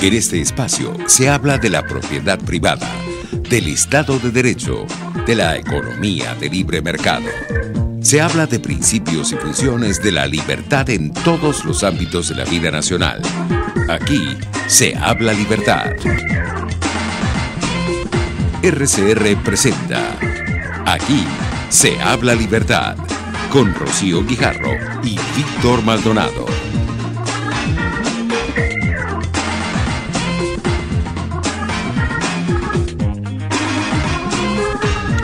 En este espacio se habla de la propiedad privada, del Estado de Derecho, de la economía de libre mercado. Se habla de principios y funciones de la libertad en todos los ámbitos de la vida nacional. Aquí se habla libertad. RCR presenta Aquí se habla libertad, con Rocío Guijarro y Víctor Maldonado.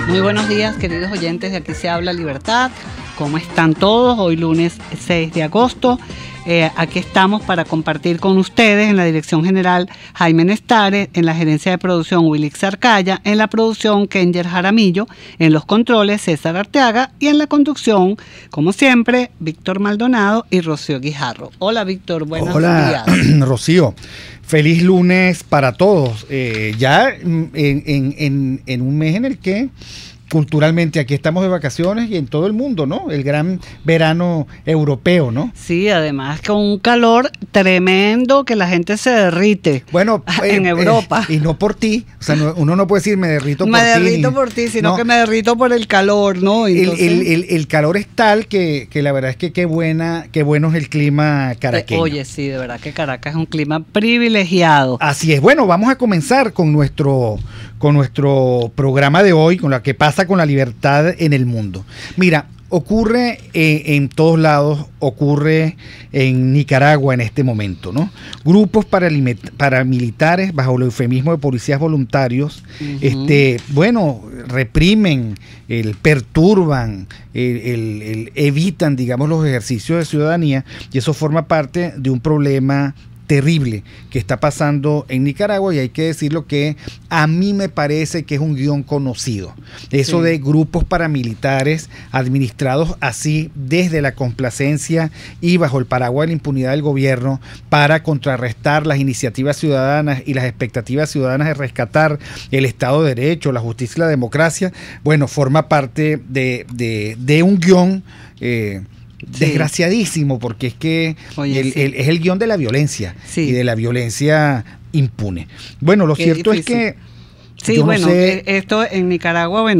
Muy buenos días, queridos oyentes de Aquí se habla libertad. ¿Cómo están todos? Hoy lunes 6 de agosto. Aquí estamos para compartir con ustedes en la dirección general Jaime Nestares, en la gerencia de producción Wilix Arcaya, en la producción Kenger Jaramillo, en los controles César Arteaga y en la conducción, como siempre, Víctor Maldonado y Rocío Guijarro. Hola Víctor, buenos días. Hola Rocío, feliz lunes para todos. Ya en un mes en el que culturalmente aquí estamos de vacaciones y en todo el mundo, ¿no? El gran verano europeo, ¿no? Sí, además con un calor tremendo que la gente se derrite. Bueno, en Europa. Y no por ti, o sea, uno no puede decir me derrito por ti. Me derrito por ti, sino que me derrito por el calor, ¿no? Entonces, el calor es tal que la verdad es que qué bueno es el clima caraqueño. Oye, sí, de verdad que Caracas es un clima privilegiado. Así es. Bueno, vamos a comenzar con nuestro programa de hoy, con lo que pasa con la libertad en el mundo. Mira, ocurre en todos lados, ocurre en Nicaragua en este momento, ¿no? Grupos paramilitares, bajo el eufemismo de policías voluntarios, reprimen, perturban, evitan, digamos, los ejercicios de ciudadanía, y eso forma parte de un problema terrible que está pasando en Nicaragua, y hay que decirlo que a mí me parece que es un guión conocido. Eso de grupos paramilitares administrados así desde la complacencia y bajo el paraguas de la impunidad del gobierno para contrarrestar las iniciativas ciudadanas y las expectativas ciudadanas de rescatar el Estado de Derecho, la justicia y la democracia, bueno, forma parte de un guión desgraciadísimo, porque es que es el guión de la violencia y de la violencia impune. Bueno, lo cierto es que esto en Nicaragua,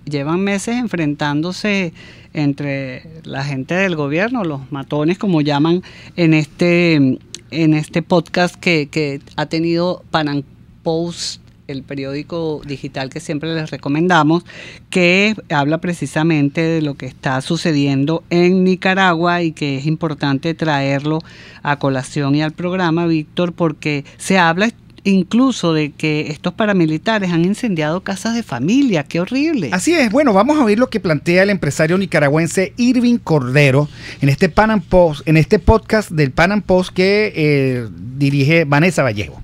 llevan meses enfrentándose entre la gente del gobierno, los matones, como llaman en este podcast que ha tenido Pan Am Post, el periódico digital que siempre les recomendamos, que habla precisamente de lo que está sucediendo en Nicaragua y que es importante traerlo a colación y al programa, Víctor, porque se habla incluso de que estos paramilitares han incendiado casas de familia. ¡Qué horrible! Así es. Bueno, vamos a oír lo que plantea el empresario nicaragüense Irving Cordero en este Pan Am Post, en este podcast del Pan Am Post que dirige Vanessa Vallejo.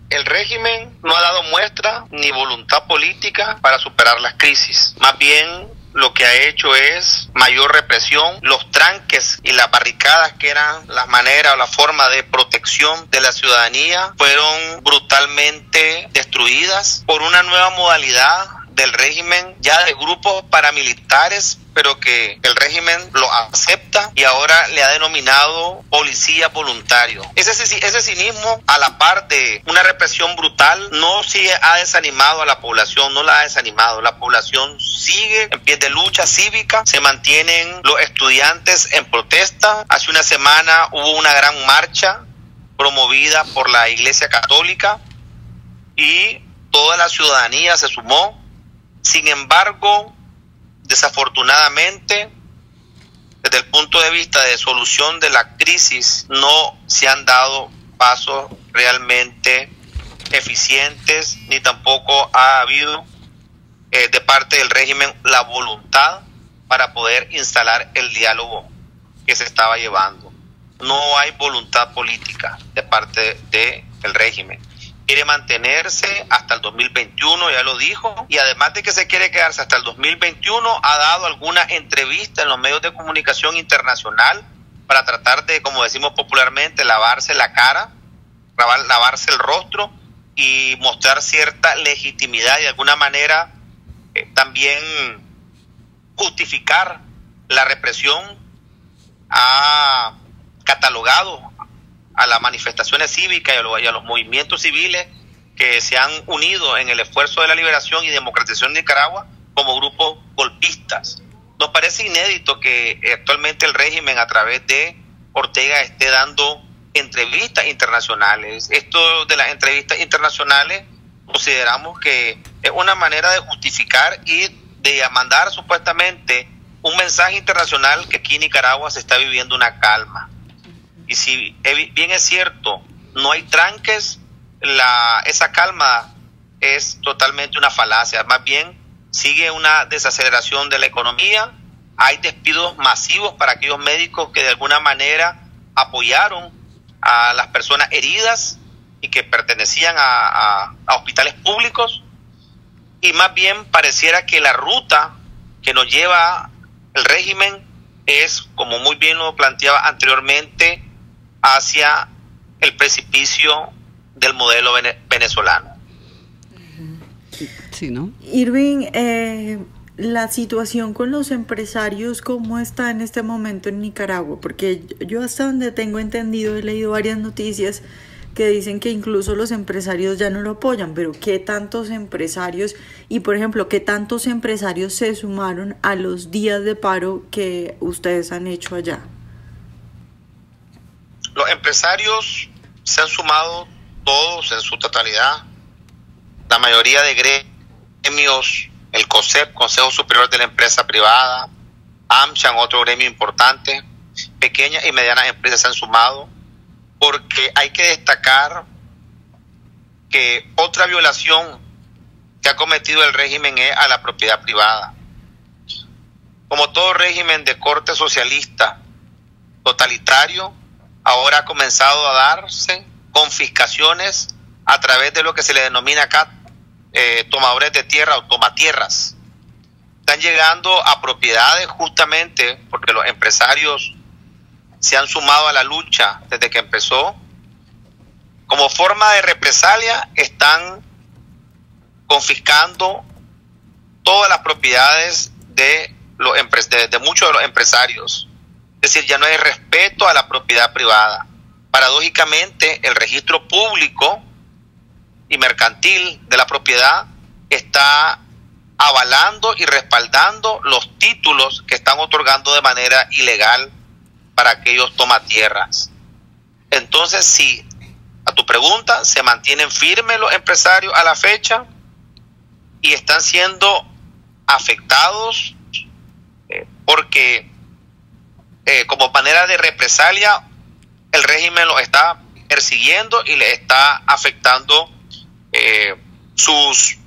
El régimen no ha dado muestra ni voluntad política para superar las crisis. Más bien, lo que ha hecho es mayor represión. Los tranques y las barricadas, que eran las maneras o la forma de protección de la ciudadanía, fueron brutalmente destruidas por una nueva modalidad del régimen, ya de grupos paramilitares, pero que el régimen lo acepta y ahora le ha denominado policía voluntario. Ese cinismo, a la par de una represión brutal, no ha desanimado a la población, no la ha desanimado. La población sigue en pie de lucha cívica, se mantienen los estudiantes en protesta. Hace una semana hubo una gran marcha promovida por la Iglesia Católica y toda la ciudadanía se sumó. Sin embargo, desafortunadamente, desde el punto de vista de solución de la crisis, no se han dado pasos realmente eficientes, ni tampoco ha habido de parte del régimen la voluntad para poder instalar el diálogo que se estaba llevando. No hay voluntad política de parte del régimen. Quiere mantenerse hasta el 2021, ya lo dijo, y además de que se quiere quedarse hasta el 2021, ha dado alguna entrevista en los medios de comunicación internacional para tratar de, como decimos popularmente, lavarse la cara, lavarse el rostro y mostrar cierta legitimidad y de alguna manera también justificar la represión. Ha catalogado a las manifestaciones cívicas y a los movimientos civiles que se han unido en el esfuerzo de la liberación y democratización de Nicaragua como grupos golpistas. Nos parece inédito que actualmente el régimen, a través de Ortega, esté dando entrevistas internacionales. Esto de las entrevistas internacionales consideramos que es una manera de justificar y de mandar supuestamente un mensaje internacional que aquí en Nicaragua se está viviendo una calma. Y si bien es cierto, no hay tranques, esa calma es totalmente una falacia. Más bien sigue una desaceleración de la economía. Hay despidos masivos para aquellos médicos que de alguna manera apoyaron a las personas heridas y que pertenecían a hospitales públicos. Y más bien pareciera que la ruta que nos lleva el régimen es, como muy bien lo planteaba anteriormente, hacia el precipicio del modelo venezolano. Sí, ¿no? Irving, la situación con los empresarios, ¿cómo está en este momento en Nicaragua? Porque yo, hasta donde tengo entendido, he leído varias noticias que dicen que incluso los empresarios ya no lo apoyan, pero ¿qué tantos empresarios y, por ejemplo, qué tantos empresarios se sumaron a los días de paro que ustedes han hecho allá? Los empresarios se han sumado todos en su totalidad, la mayoría de gremios, el COSEP, Consejo Superior de la Empresa Privada, AmCham, otro gremio importante, pequeñas y medianas empresas se han sumado, porque hay que destacar que otra violación que ha cometido el régimen es a la propiedad privada. Como todo régimen de corte socialista totalitario, ahora ha comenzado a darse confiscaciones a través de lo que se le denomina acá tomadores de tierra o tomatierras. Están llegando a propiedades justamente porque los empresarios se han sumado a la lucha desde que empezó. Como forma de represalia están confiscando todas las propiedades de muchos de los empresarios. Es decir, ya no hay respeto a la propiedad privada. Paradójicamente, el registro público y mercantil de la propiedad está avalando y respaldando los títulos que están otorgando de manera ilegal para aquellos tomatierras. Entonces, si a tu pregunta, se mantienen firmes los empresarios a la fecha y están siendo afectados porque como manera de represalia el régimen los está persiguiendo y le está afectando sus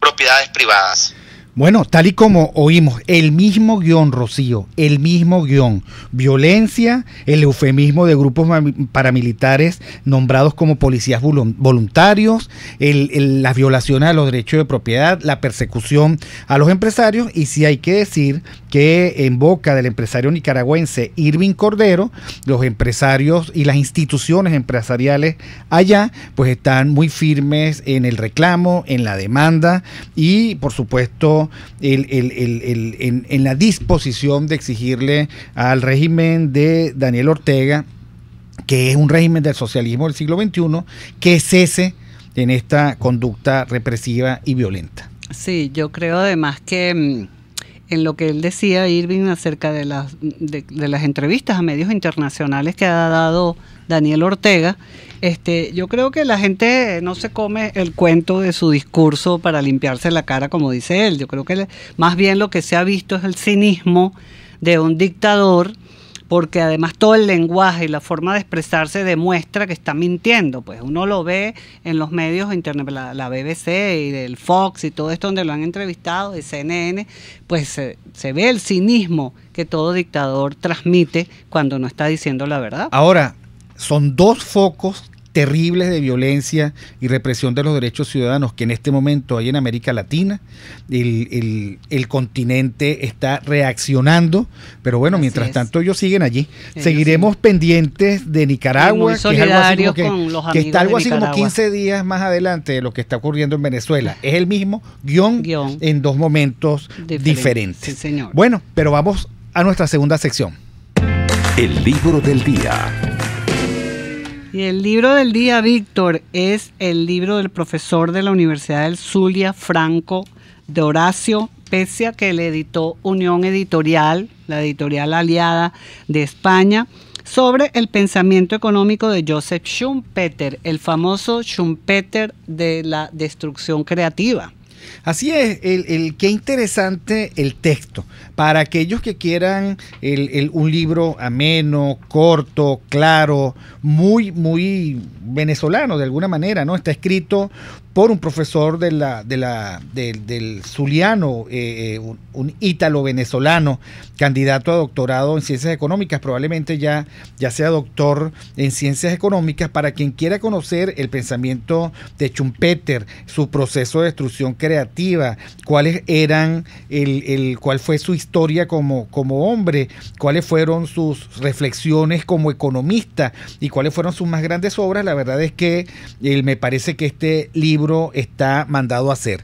propiedades privadas. Bueno, tal y como oímos, el mismo guión, Rocío, el mismo guión. Violencia, el eufemismo de grupos paramilitares nombrados como policías voluntarios, las violaciones a los derechos de propiedad, la persecución a los empresarios. Y sí hay que decir que en boca del empresario nicaragüense Irving Cordero, los empresarios y las instituciones empresariales allá pues están muy firmes en el reclamo, en la demanda y por supuesto en la disposición de exigirle al régimen de Daniel Ortega, que es un régimen del socialismo del siglo XXI, que cese en esta conducta represiva y violenta. Sí, yo creo además que en lo que él decía, Irving, acerca de las entrevistas a medios internacionales que ha dado Daniel Ortega, yo creo que la gente no se come el cuento de su discurso para limpiarse la cara, como dice él. Yo creo que más bien lo que se ha visto es el cinismo de un dictador, porque además todo el lenguaje y la forma de expresarse demuestra que está mintiendo. Pues uno lo ve en los medios internet, la BBC y del Fox y todo esto donde lo han entrevistado, de CNN, pues se ve el cinismo que todo dictador transmite cuando no está diciendo la verdad. Ahora, son dos focos terribles de violencia y represión de los derechos ciudadanos que en este momento hay en América Latina. El continente está reaccionando, pero bueno, así mientras tanto ellos siguen allí. Seguiremos pendientes de Nicaragua, que es está algo así como 15 días más adelante de lo que está ocurriendo en Venezuela. Es el mismo guión en dos momentos diferentes. Sí, señor. Bueno, pero vamos a nuestra segunda sección. El libro del día. Y el libro del día, Víctor, es el libro del profesor de la Universidad del Zulia, Franco, de Horacio Pecia, que le editó Unión Editorial, la editorial aliada de España, sobre el pensamiento económico de Joseph Schumpeter, el famoso Schumpeter de la destrucción creativa. Así es, qué interesante el texto. Para aquellos que quieran un libro ameno, corto, claro, muy venezolano de alguna manera, ¿no? Está escrito por un profesor del Zuliano, un ítalo-venezolano, candidato a doctorado en Ciencias Económicas, probablemente ya sea doctor en Ciencias Económicas. Para quien quiera conocer el pensamiento de Schumpeter, su proceso de destrucción creativa, cuál fue su historia como hombre, cuáles fueron sus reflexiones como economista y cuáles fueron sus más grandes obras, la verdad es que me parece que este libro está mandado a hacer.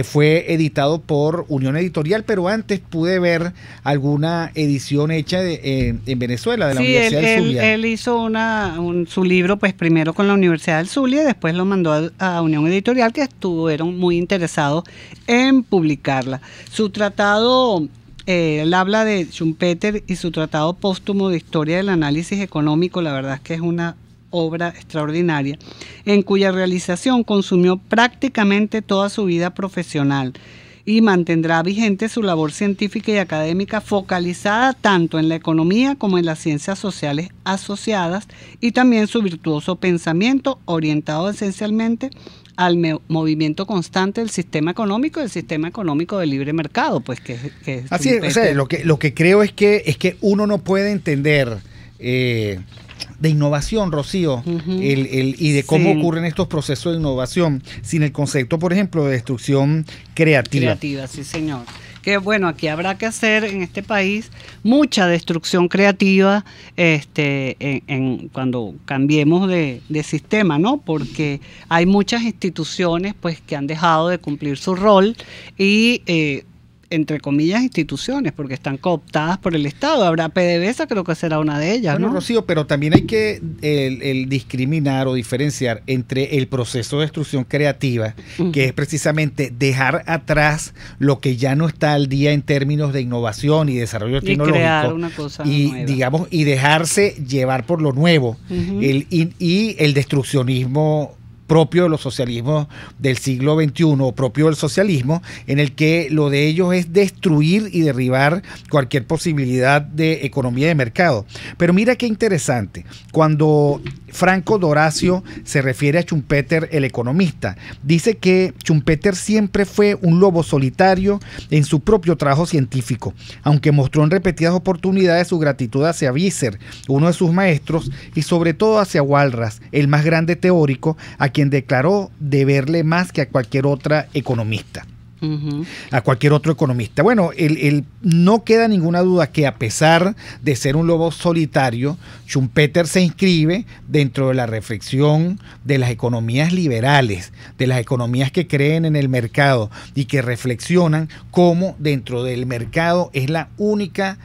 Fue editado por Unión Editorial, pero antes pude ver alguna edición hecha en Venezuela, de la Universidad del Zulia. Él hizo su libro, pues primero con la Universidad del Zulia, y después lo mandó a Unión Editorial, que estuvieron muy interesados en publicarla. Su tratado, él habla de Schumpeter y su tratado póstumo de historia del análisis económico, la verdad es que es una obra extraordinaria, en cuya realización consumió prácticamente toda su vida profesional y mantendrá vigente su labor científica y académica, focalizada tanto en la economía como en las ciencias sociales asociadas, y también su virtuoso pensamiento orientado esencialmente al movimiento constante del sistema económico, y el sistema económico de libre mercado, pues que es así es. O sea, lo que creo es que uno no puede entender de innovación, Rocío, y de cómo ocurren estos procesos de innovación sin el concepto, por ejemplo, de destrucción creativa. Creativa, sí, señor. Que bueno, aquí habrá que hacer en este país mucha destrucción creativa cuando cambiemos de sistema, ¿no? Porque hay muchas instituciones pues que han dejado de cumplir su rol y entre comillas instituciones, porque están cooptadas por el Estado. Habrá PDVSA, creo que será una de ellas, bueno, ¿no? Rocío, pero también hay que el discriminar o diferenciar entre el proceso de destrucción creativa, que es precisamente dejar atrás lo que ya no está al día en términos de innovación y desarrollo tecnológico, crear una cosa nueva. Y dejarse llevar por lo nuevo, y el destruccionismo propio de los socialismos del siglo XXI, o propio del socialismo, en el que lo de ellos es destruir y derribar cualquier posibilidad de economía de mercado. Pero mira qué interesante, cuando Franco de Horacio se refiere a Schumpeter, el economista, dice que Schumpeter siempre fue un lobo solitario en su propio trabajo científico, aunque mostró en repetidas oportunidades su gratitud hacia Visser, uno de sus maestros, y sobre todo hacia Walras, el más grande teórico, a quien declaró deberle más que a cualquier otra economista. A cualquier otro economista. Bueno, no queda ninguna duda que, a pesar de ser un lobo solitario, Schumpeter se inscribe dentro de la reflexión de las economías liberales, de las economías que creen en el mercado y que reflexionan cómo dentro del mercado es la única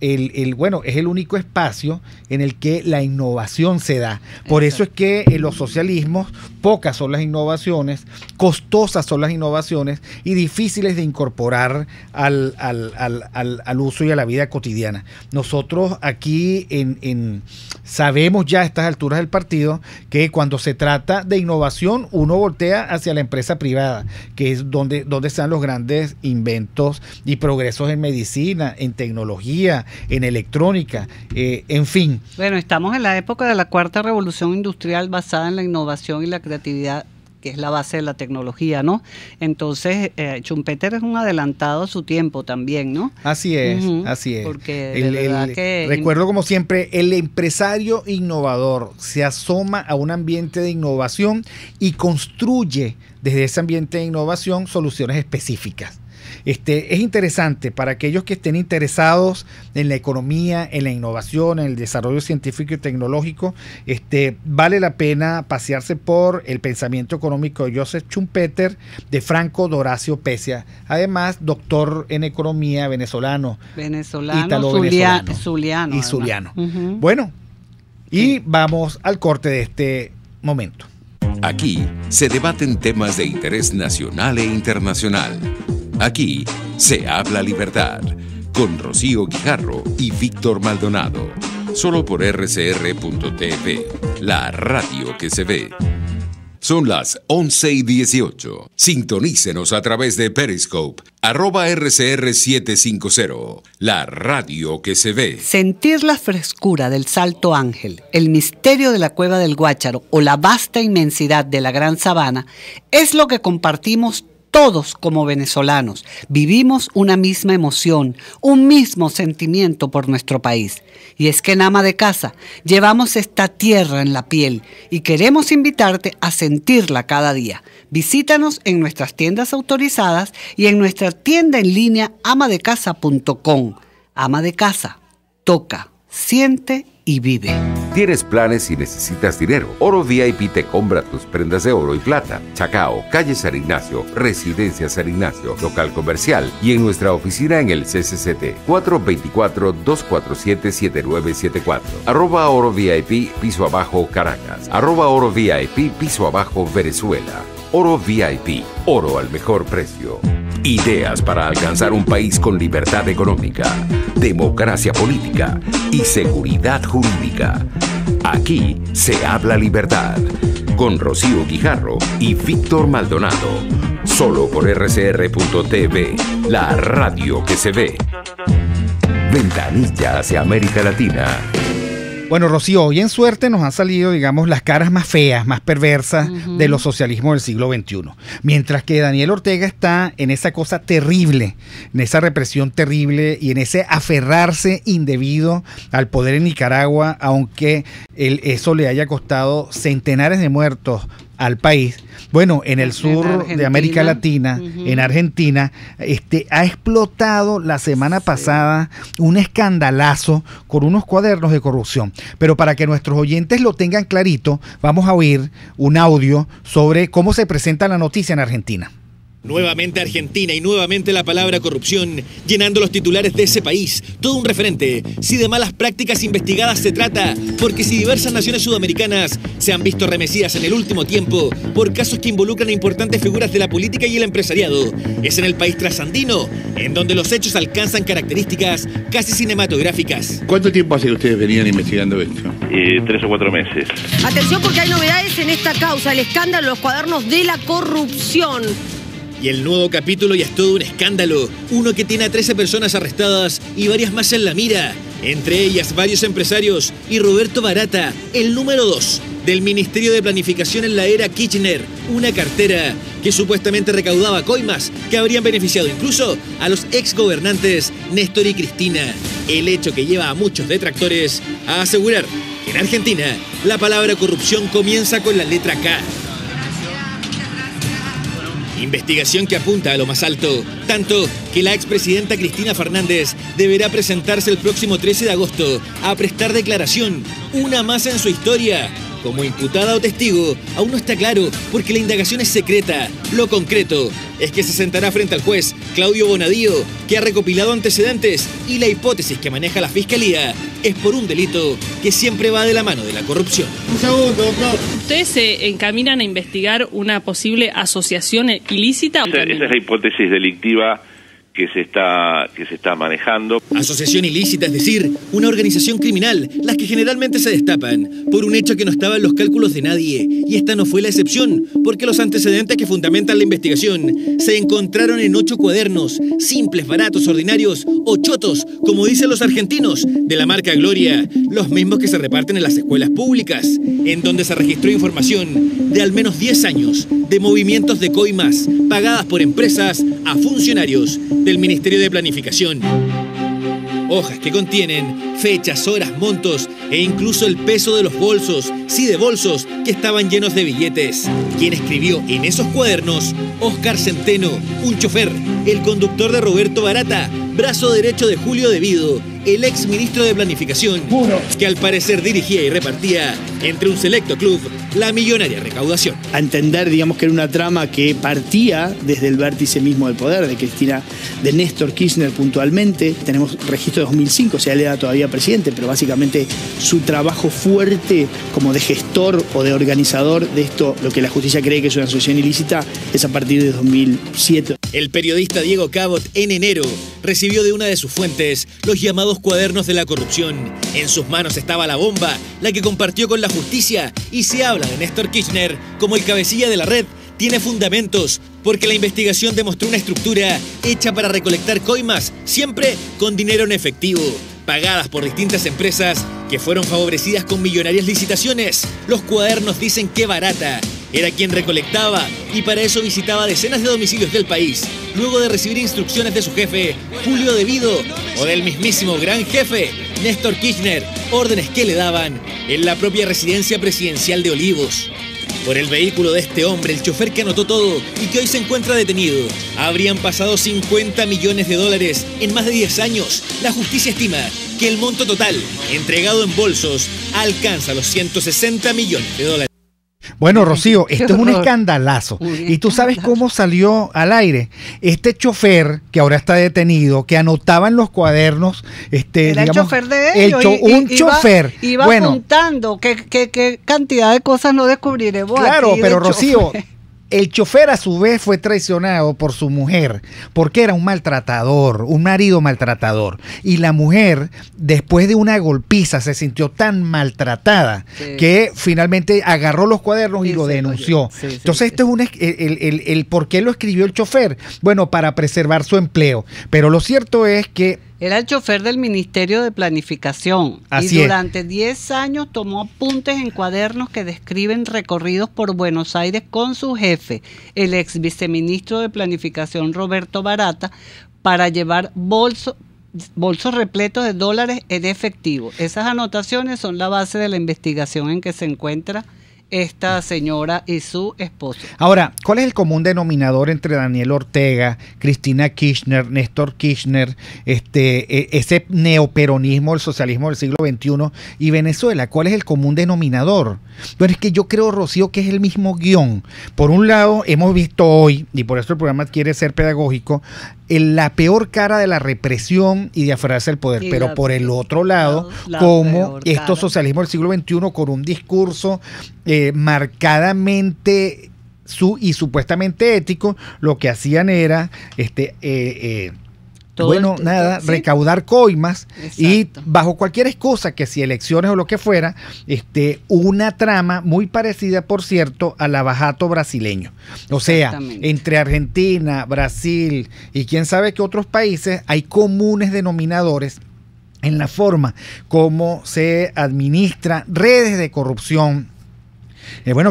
es el único espacio en el que la innovación se da. Por eso es que en los socialismos pocas son las innovaciones, costosas son las innovaciones y difíciles de incorporar al uso y a la vida cotidiana. Nosotros aquí sabemos ya a estas alturas del partido que cuando se trata de innovación uno voltea hacia la empresa privada, que es donde están los grandes inventos y progresos en medicina, en tecnología, en electrónica, en fin. Bueno, estamos en la época de la cuarta revolución industrial basada en la innovación y la creatividad, que es la base de la tecnología, ¿no? Entonces, Schumpeter es un adelantado a su tiempo también, ¿no? Así es, así es. Porque de verdad que... Recuerdo como siempre, el empresario innovador se asoma a un ambiente de innovación y construye desde ese ambiente de innovación soluciones específicas. Es interesante para aquellos que estén interesados en la economía, en la innovación, en el desarrollo científico y tecnológico. Vale la pena pasearse por el pensamiento económico de Joseph Schumpeter, de Franco de Horacio Pecia, además doctor en economía venezolano, ítalo-venezolano y zuliano. Bueno, Y vamos al corte de este momento. Aquí se debaten temas de interés nacional e internacional. Aquí se habla libertad, con Rocío Guijarro y Víctor Maldonado. Solo por rcr.tv, la radio que se ve. Son las 11:18. Sintonícenos a través de Periscope, @RCR750, la radio que se ve. Sentir la frescura del Salto Ángel, el misterio de la Cueva del Guácharo o la vasta inmensidad de la Gran Sabana es lo que compartimos todos como venezolanos. Vivimos una misma emoción, un mismo sentimiento por nuestro país. Y es que en Ama de Casa llevamos esta tierra en la piel y queremos invitarte a sentirla cada día. Visítanos en nuestras tiendas autorizadas y en nuestra tienda en línea amadecasa.com. Ama de Casa, toca, siente y vive. ¿Tienes planes y necesitas dinero? Oro VIP te compra tus prendas de oro y plata. Chacao, calle San Ignacio, Residencia San Ignacio, local comercial y en nuestra oficina en el CCCT, 424-247-7974. @Oro VIP, piso abajo, Caracas. @Oro VIP, piso abajo, Venezuela. Oro VIP, oro al mejor precio. Ideas para alcanzar un país con libertad económica, democracia política y seguridad jurídica. Aquí se habla libertad. Con Rocío Guijarro y Víctor Maldonado. Solo por rcr.tv, la radio que se ve. Ventanilla hacia América Latina. Bueno, Rocío, hoy en Suerte nos han salido, digamos, las caras más feas, más perversas de los socialismos del siglo XXI. Mientras que Daniel Ortega está en esa cosa terrible, en esa represión terrible y en ese aferrarse indebido al poder en Nicaragua, aunque eso le haya costado centenares de muertos al país. Bueno, en el sur de América Latina, en Argentina, ha explotado la semana pasada un escandalazo con unos cuadernos de corrupción. Pero para que nuestros oyentes lo tengan clarito, vamos a oír un audio sobre cómo se presenta la noticia en Argentina. Nuevamente Argentina y nuevamente la palabra corrupción, llenando los titulares de ese país. Todo un referente, si de malas prácticas investigadas se trata, porque si diversas naciones sudamericanas se han visto remecidas en el último tiempo por casos que involucran a importantes figuras de la política y el empresariado, es en el país trasandino, en donde los hechos alcanzan características casi cinematográficas. ¿Cuánto tiempo hace que ustedes venían investigando esto? 3 o 4 meses. Atención porque hay novedades en esta causa, el escándalo de los cuadernos de la corrupción. Y el nuevo capítulo ya es todo un escándalo. Uno que tiene a 13 personas arrestadas y varias más en la mira. Entre ellas varios empresarios y Roberto Barata, el número 2 del Ministerio de Planificación en la era Kirchner. Una cartera que supuestamente recaudaba coimas que habrían beneficiado incluso a los exgobernantes Néstor y Cristina. El hecho que lleva a muchos detractores a asegurar que en Argentina la palabra corrupción comienza con la letra K. Investigación que apunta a lo más alto, tanto que la expresidenta Cristina Fernández deberá presentarse el próximo 13 de agosto a prestar declaración, una más en su historia. Como imputada o testigo, aún no está claro porque la indagación es secreta. Lo concreto es que se sentará frente al juez Claudio Bonadío, que ha recopilado antecedentes, y la hipótesis que maneja la Fiscalía es por un delito que siempre va de la mano de la corrupción. Un segundo, doctor. ¿Ustedes se encaminan a investigar una posible asociación ilícita? Esa es la hipótesis delictiva que se está manejando. Asociación ilícita, es decir, una organización criminal, las que generalmente se destapan por un hecho que no estaba en los cálculos de nadie. Y esta no fue la excepción, porque los antecedentes que fundamentan la investigación se encontraron en 8 cuadernos, simples, baratos, ordinarios o chotos, como dicen los argentinos, de la marca Gloria, los mismos que se reparten en las escuelas públicas, en donde se registró información de al menos 10 años de movimientos de coimas pagadas por empresas a funcionarios del Ministerio de Planificación. Hojas que contienen fechas, horas, montos e incluso el peso de los bolsos, sí, de bolsos, que estaban llenos de billetes. Quien escribió en esos cuadernos, Óscar Centeno, un chofer, el conductor de Roberto Barata, brazo derecho de Julio Devido, el ex ministro de Planificación, que al parecer dirigía y repartía entre un selecto club la millonaria recaudación. A entender, digamos, que era una trama que partía desde el vértice mismo del poder, de Néstor Kirchner puntualmente. Tenemos registro de 2005, o sea, él era todavía presidente, pero básicamente su trabajo fuerte como de gestor o de organizador de esto, lo que la justicia cree que es una asociación ilícita, es a partir de 2007. El periodista Diego Cabot en enero recibió de una de sus fuentes los llamados cuadernos de la corrupción. En sus manos estaba la bomba, la que compartió con la justicia, y se habla de Néstor Kirchner como el cabecilla de la red. Tiene fundamentos, porque la investigación demostró una estructura hecha para recolectar coimas, siempre con dinero en efectivo, pagadas por distintas empresas que fueron favorecidas con millonarias licitaciones. Los cuadernos dicen que Barata era quien recolectaba y para eso visitaba decenas de domicilios del país, luego de recibir instrucciones de su jefe, Julio De Vido, o del mismísimo gran jefe, Néstor Kirchner, órdenes que le daban en la propia residencia presidencial de Olivos. Por el vehículo de este hombre, el chofer que anotó todo y que hoy se encuentra detenido, habrían pasado 50 millones de dólares en más de 10 años. La justicia estima que el monto total entregado en bolsos alcanza los 160 millones de dólares. Bueno, Rocío, esto es un escandalazo. ¿Y tú sabes cómo salió al aire? Este chofer, que ahora está detenido, que anotaba en los cuadernos... Era digamos, el chofer de ellos. Chofer. Iba apuntando qué cantidad de cosas no descubriremos. Claro, aquí pero Rocío... El chofer a su vez fue traicionado por su mujer, porque era un maltratador, un marido maltratador. Y la mujer, después de una golpiza, se sintió tan maltratada que finalmente agarró los cuadernos y lo denunció. Entonces, esto es el por qué lo escribió el chofer. Bueno, para preservar su empleo. Pero lo cierto es que... Era el chofer del Ministerio de Planificación. Así y durante 10 años tomó apuntes en cuadernos que describen recorridos por Buenos Aires con su jefe, el ex viceministro de Planificación Roberto Barata, para llevar bolsos repletos de dólares en efectivo. Esas anotaciones son la base de la investigación en que se encuentra esta señora y su esposo. Ahora, ¿cuál es el común denominador entre Daniel Ortega, Cristina Kirchner, Néstor Kirchner, ese neoperonismo, el socialismo del siglo XXI y Venezuela? ¿Cuál es el común denominador? Bueno, es que yo creo, Rocío, que es el mismo guión. Por un lado, hemos visto hoy, y por eso el programa quiere ser pedagógico, la peor cara de la represión y de aferrarse al poder, pero por el otro lado, como estos socialismos del siglo XXI con un discurso marcadamente y supuestamente ético, lo que hacían era recaudar coimas. Exacto. Y bajo cualquier excusa, que si elecciones o lo que fuera, una trama muy parecida, por cierto, al abajato brasileño. O sea, entre Argentina, Brasil y quién sabe qué otros países hay comunes denominadores en la forma como se administran redes de corrupción.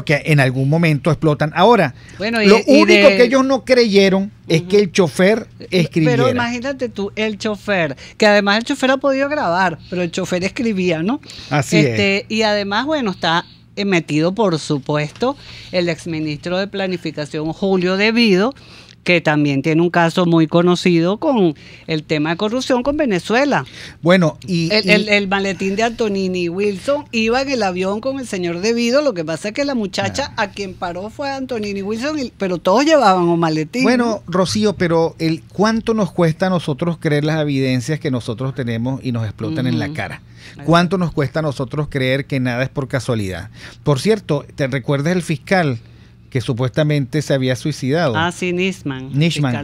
Que en algún momento explotan. Ahora, lo único que ellos no creyeron es que el chofer escribiera. Pero imagínate tú, el chofer, que además el chofer ha podido grabar, pero el chofer escribía, ¿no? Así es. Y además, está metido, por supuesto, el exministro de Planificación, Julio De Vido, que también tiene un caso muy conocido con el tema de corrupción con Venezuela. Bueno, el maletín de Antonini Wilson iba en el avión con el señor De Vido. Lo que pasa es que la muchacha a quien paró fue Antonini Wilson, pero todos llevaban un maletín. Bueno, Rocío, pero ¿cuánto nos cuesta a nosotros creer las evidencias que nosotros tenemos y nos explotan en la cara? ¿Cuánto nos cuesta a nosotros creer que nada es por casualidad? Por cierto, ¿te recuerdas el fiscal que supuestamente se había suicidado? Sí, Nisman.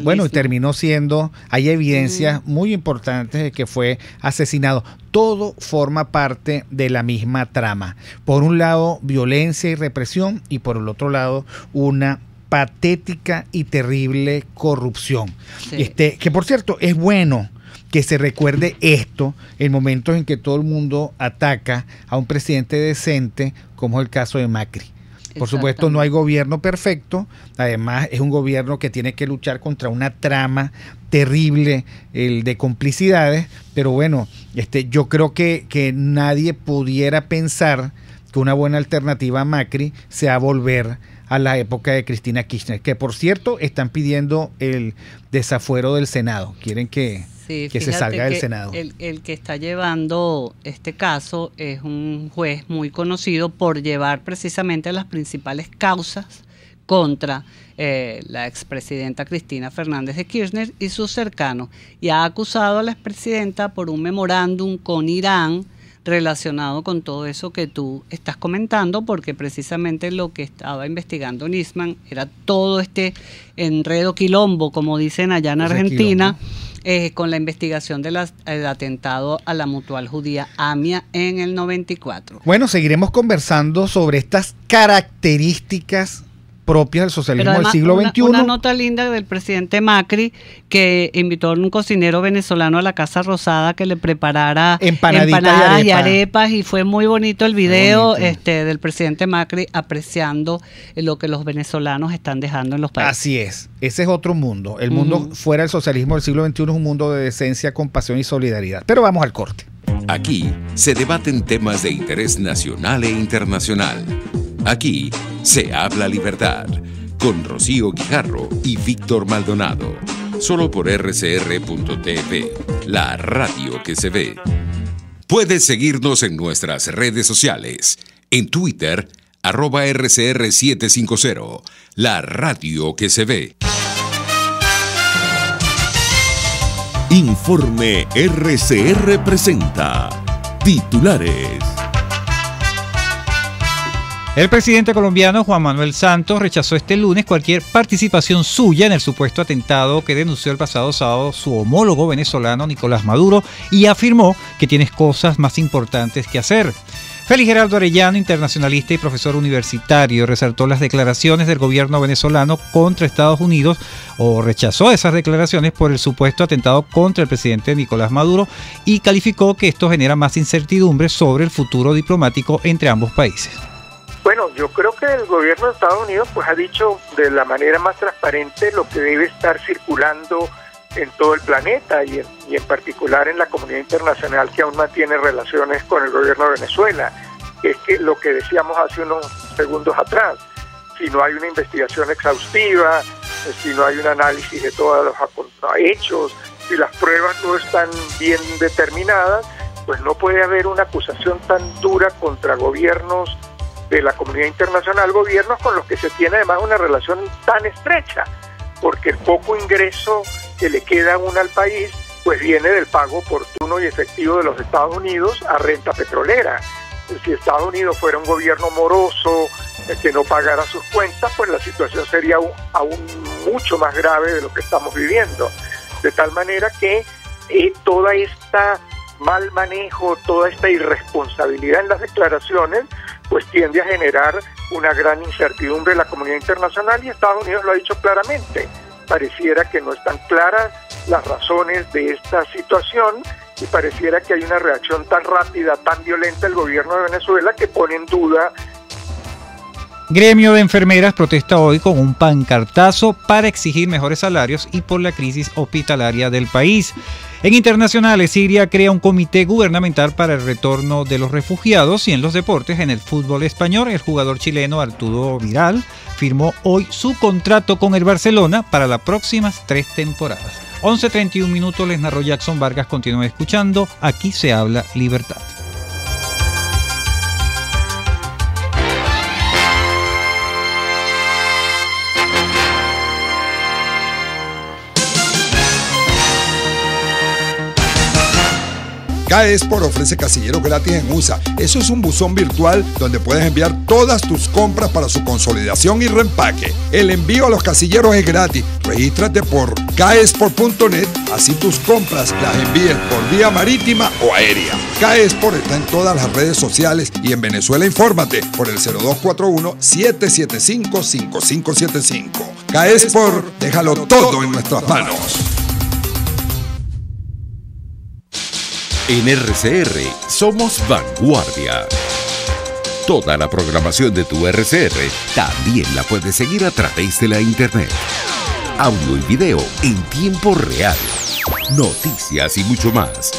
Bueno, y terminó siendo, hay evidencias muy importantes de que fue asesinado. Todo forma parte de la misma trama. Por un lado, violencia y represión, y por el otro lado, una patética y terrible corrupción. Que por cierto, es bueno que se recuerde esto en momentos en que todo el mundo ataca a un presidente decente, como es el caso de Macri. Por supuesto, no hay gobierno perfecto. Además, es un gobierno que tiene que luchar contra una trama terrible, el de complicidades. Pero bueno, yo creo que nadie pudiera pensar que una buena alternativa a Macri sea volver a la época de Cristina Kirchner, que por cierto están pidiendo el desafuero del Senado. Quieren que Sí, que se salga del Senado. El que está llevando este caso es un juez muy conocido por llevar precisamente las principales causas contra la expresidenta Cristina Fernández de Kirchner y sus cercanos, y ha acusado a la expresidenta por un memorándum con Irán relacionado con todo eso que tú estás comentando, porque precisamente lo que estaba investigando Nisman era todo este enredo quilombo, como dicen allá en Argentina, con la investigación del atentado a la Mutual Judía AMIA en el 94. Bueno, seguiremos conversando sobre estas características propias del socialismo del siglo XXI. Una nota linda del presidente Macri, que invitó a un cocinero venezolano a la Casa Rosada que le preparara empanadas y arepas, y fue muy bonito el video del presidente Macri apreciando lo que los venezolanos están dejando en los países. Así es, ese es otro mundo. El mundo fuera del socialismo del siglo XXI es un mundo de decencia, compasión y solidaridad. Pero vamos al corte. Aquí se debaten temas de interés nacional e internacional. Aquí se habla libertad, con Rocío Guijarro y Víctor Maldonado. Solo por rcr.tv, la radio que se ve. Puedes seguirnos en nuestras redes sociales. En Twitter, @RCR750, la radio que se ve. Informe RCR presenta titulares. El presidente colombiano Juan Manuel Santos rechazó este lunes cualquier participación suya en el supuesto atentado que denunció el pasado sábado su homólogo venezolano Nicolás Maduro, y afirmó que tiene cosas más importantes que hacer. Félix Geraldo Arellano, internacionalista y profesor universitario, resaltó las declaraciones del gobierno venezolano contra Estados Unidos, o rechazó esas declaraciones por el supuesto atentado contra el presidente Nicolás Maduro, y calificó que esto genera más incertidumbre sobre el futuro diplomático entre ambos países. Bueno, yo creo que el gobierno de Estados Unidos pues ha dicho de la manera más transparente lo que debe estar circulando en todo el planeta y en particular en la comunidad internacional que aún mantiene relaciones con el gobierno de Venezuela. Es que lo que decíamos hace unos segundos atrás, si no hay una investigación exhaustiva, si no hay un análisis de todos los hechos, si las pruebas no están bien determinadas, pues no puede haber una acusación tan dura contra gobiernos de la comunidad internacional, gobiernos con los que se tiene además una relación tan estrecha, porque el poco ingreso que le queda aún al país pues viene del pago oportuno y efectivo de los Estados Unidos a renta petrolera. Si Estados Unidos fuera un gobierno moroso, que no pagara sus cuentas, pues la situación sería aún mucho más grave de lo que estamos viviendo. De tal manera que toda esta mal manejo, toda esta irresponsabilidad en las declaraciones, pues tiende a generar una gran incertidumbre en la comunidad internacional, y Estados Unidos lo ha dicho claramente. Pareciera que no están claras las razones de esta situación y pareciera que hay una reacción tan rápida, tan violenta del gobierno de Venezuela que pone en duda. Gremio de enfermeras protesta hoy con un pancartazo para exigir mejores salarios y por la crisis hospitalaria del país. En internacionales, Siria crea un comité gubernamental para el retorno de los refugiados, y en los deportes, en el fútbol español, el jugador chileno Arturo Vidal firmó hoy su contrato con el Barcelona para las próximas 3 temporadas. 11:31, les narró Jackson Vargas. Continúe escuchando, aquí se habla libertad. Caesport ofrece casilleros gratis en USA. Eso es un buzón virtual donde puedes enviar todas tus compras para su consolidación y reempaque. El envío a los casilleros es gratis. Regístrate por caesport.net, así tus compras las envíes por vía marítima o aérea. Caesport está en todas las redes sociales y en Venezuela infórmate por el 0241-775-5575. Caesport, déjalo todo en nuestras manos. En RCR somos vanguardia. Toda la programación de tu RCR también la puedes seguir a través de la internet. Audio y video en tiempo real. Noticias y mucho más.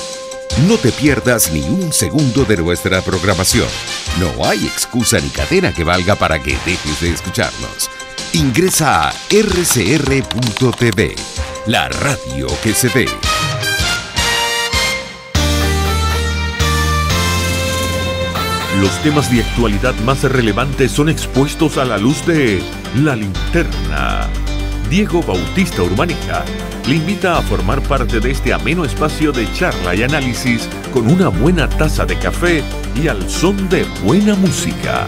No te pierdas ni un segundo de nuestra programación. No hay excusa ni cadena que valga para que dejes de escucharnos. Ingresa a rcr.tv, la radio que se ve. Los temas de actualidad más relevantes son expuestos a la luz de La Linterna. Diego Bautista Urbaneja le invita a formar parte de este ameno espacio de charla y análisis con una buena taza de café y al son de buena música.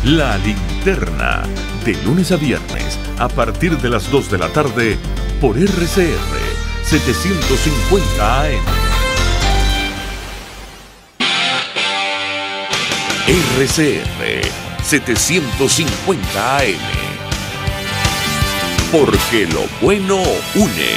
La Linterna, de lunes a viernes, a partir de las 2 de la tarde, por RCR 750 AM. RCR 750 AM. Porque lo bueno une.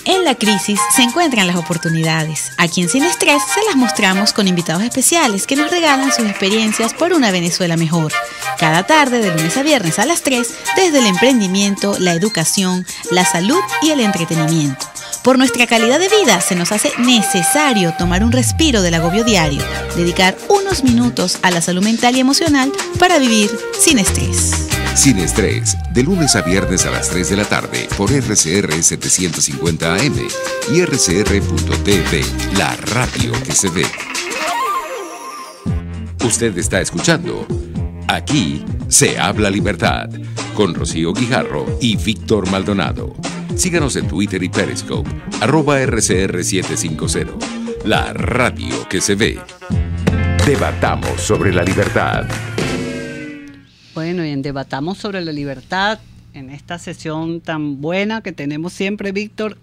En la crisis se encuentran las oportunidades. Aquí en Sin Estrés se las mostramos con invitados especiales que nos regalan sus experiencias por una Venezuela mejor. Cada tarde, de lunes a viernes a las 3, desde el emprendimiento, la educación, la salud y el entretenimiento. Por nuestra calidad de vida se nos hace necesario tomar un respiro del agobio diario, dedicar unos minutos a la salud mental y emocional para vivir sin estrés. Sin Estrés, de lunes a viernes a las 3 de la tarde por RCR 750 AM y rcr.tv, la radio que se ve. Usted está escuchando Aquí se habla libertad con Rocío Guijarro y Víctor Maldonado. Síganos en Twitter y Periscope, @RCR750, la radio que se ve. Debatamos sobre la libertad. Bueno, y en Debatamos sobre la libertad, en esta sesión tan buena que tenemos siempre, Víctor,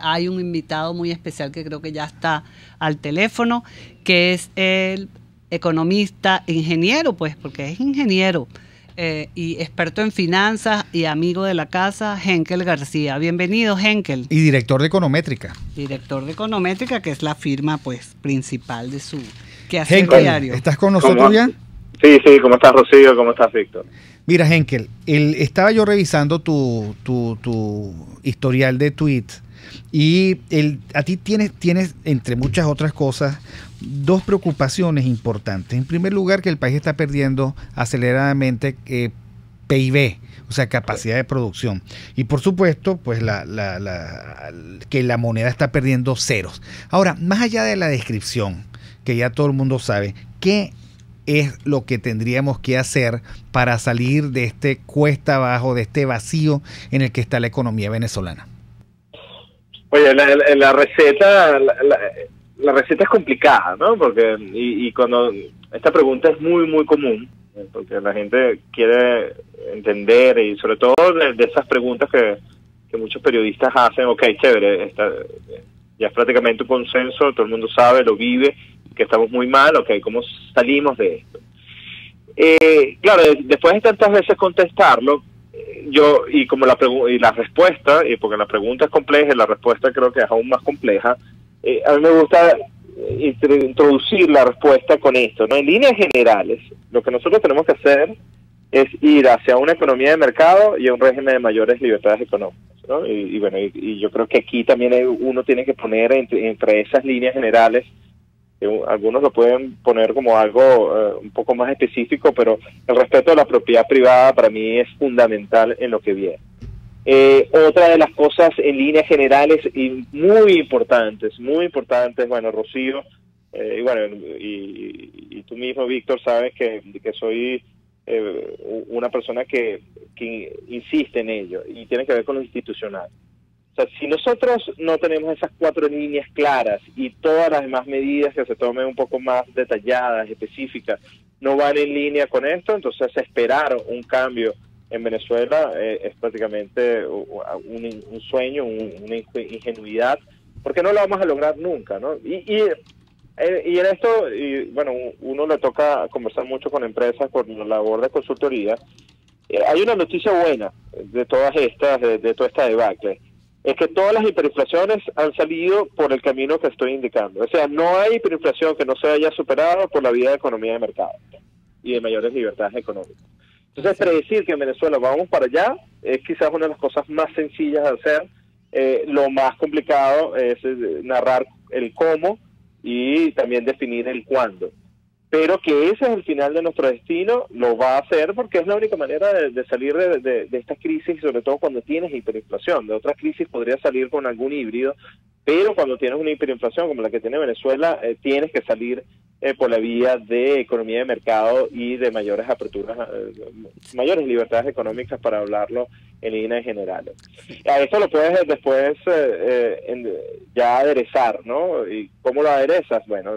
hay un invitado muy especial que creo que ya está al teléfono, que es el economista, ingeniero, pues, porque es ingeniero, y experto en finanzas y amigo de la casa, Henkel García. Bienvenido, Henkel. Y director de Econométrica. Director de Econométrica, que es la firma, pues, principal de su quehacer Henkel, diario. ¿estás con nosotros ya? Sí, ¿cómo estás, Rocío? ¿Cómo estás, Víctor? Mira, Henkel, estaba yo revisando tu historial de tweets y a ti tienes, entre muchas otras cosas, dos preocupaciones importantes. En primer lugar, que el país está perdiendo aceleradamente PIB, o sea, capacidad de producción. Y por supuesto, pues que la moneda está perdiendo ceros. Ahora, más allá de la descripción, que ya todo el mundo sabe, ¿qué es lo que tendríamos que hacer para salir de este cuesta abajo, de este vacío en el que está la economía venezolana? Oye, la receta es complicada, ¿no? Porque y cuando esta pregunta es muy muy común, porque la gente quiere entender, y sobre todo de esas preguntas que muchos periodistas hacen. Ok, chévere, ya es prácticamente un consenso, todo el mundo sabe, lo vive, que estamos muy mal. Ok, ¿cómo salimos de esto? Claro, después de tantas veces contestarlo, la respuesta, y porque la pregunta es compleja y la respuesta creo que es aún más compleja, a mí me gusta introducir la respuesta con esto, ¿no? En líneas generales, lo que nosotros tenemos que hacer es ir hacia una economía de mercado y a un régimen de mayores libertades económicas, ¿no? Y yo creo que aquí también uno tiene que poner entre esas líneas generales, algunos lo pueden poner como algo un poco más específico, pero el respeto a la propiedad privada para mí es fundamental en lo que viene. Otra de las cosas en líneas generales y muy importantes, bueno, Rocío, y tú mismo, Víctor, sabes que soy una persona que insiste en ello, y tiene que ver con lo institucional. O sea, si nosotros no tenemos esas 4 líneas claras y todas las demás medidas que se tomen un poco más detalladas, específicas, no van en línea con esto, entonces esperar un cambio en Venezuela es prácticamente un sueño, una ingenuidad, porque no lo vamos a lograr nunca, ¿no? Y en esto, bueno, uno le toca conversar mucho con empresas por la labor de consultoría. Hay una noticia buena de todas estas, de toda esta debacle. Es que todas las hiperinflaciones han salido por el camino que estoy indicando. O sea, no hay hiperinflación que no se haya superado por la vía de economía de mercado y de mayores libertades económicas. Entonces, predecir que en Venezuela vamos para allá es quizás una de las cosas más sencillas de hacer. Lo más complicado es narrar el cómo y también definir el cuándo. Pero que ese es el final de nuestro destino, lo va a hacer porque es la única manera de salir de esta crisis, sobre todo cuando tienes hiperinflación. De otras crisis podría salir con algún híbrido, pero cuando tienes una hiperinflación como la que tiene Venezuela, tienes que salir por la vía de economía de mercado y de mayores aperturas, mayores libertades económicas, para hablarlo en líneas generales. A esto lo puedes después ya aderezar, ¿no? ¿Y cómo lo aderezas? Bueno,